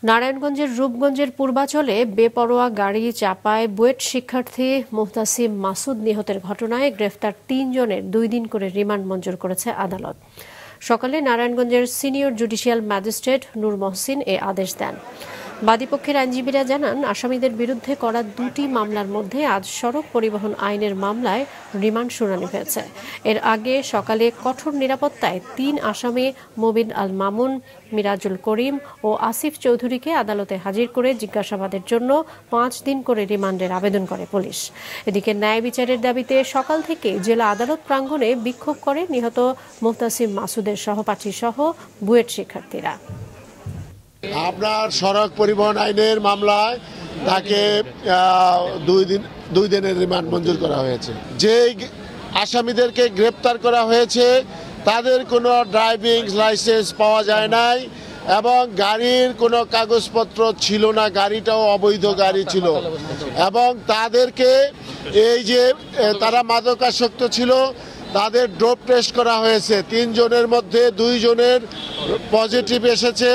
নারায়ণগঞ্জের রূপগঞ্জের পূর্বাচলে বেপরোয়া গাড়ি চাপায় বুয়েট শিক্ষার্থী মুহতাসিম মাসুদ নিহতের ঘটনায় গ্রেফতার ৩ জনের ২ দিন করে রিমান্ড মঞ্জুর করেছে আদালত। সকালে নারায়ণগঞ্জের সিনিয়র জুডিশিয়াল ম্যাজিস্ট্রেট নূর মহসিন এ আদেশ দেন। বাদীপক্ষের আইনজীবীরা জানান, আসামিদের বিরুদ্ধে করা ২টি মামলার মধ্যে আজ সড়ক পরিবহন আইনের মামলায় রিমান্ড শুনানি হয়েছে। এর আগে সকালে কঠোর নিরাপত্তায় ৩ আসামি মুবিন আল মামুন, মিরাজুল করিম ও আসিফ চৌধুরীকে আদালতে হাজির করে জিজ্ঞাসাবাদের জন্য 5 দিন করে রিমান্ডের আবেদন করে পুলিশ। এদিকে ন্যায় বিচারের দাবিতে সকাল থেকে জেলা আদালত প্রাঙ্গণে বিক্ষোভ করে নিহত মুহতাসিম মাসুদের সহপাঠী সহ বুয়েট শিক্ষার্থীরা। আপনার সড়ক পরিবহন আইনের মামলায় তাকে 2 দিনের রিমান্ড মঞ্জুর করা হয়েছে। যে আসামিদেরকে গ্রেপ্তার করা হয়েছে তাদের কোনো ড্রাইভিং লাইসেন্স পাওয়া যায় নাই এবং গাড়ির কোনো কাগজপত্র ছিল না, গাড়িটাও অবৈধ গাড়ি ছিল এবং তাদেরকে এই যে তারা মাদকাসক্ত ছিল তাদের ডোপ টেস্ট করা হয়েছে। 3 জনের মধ্যে 2 জনের পজিটিভ এসেছে।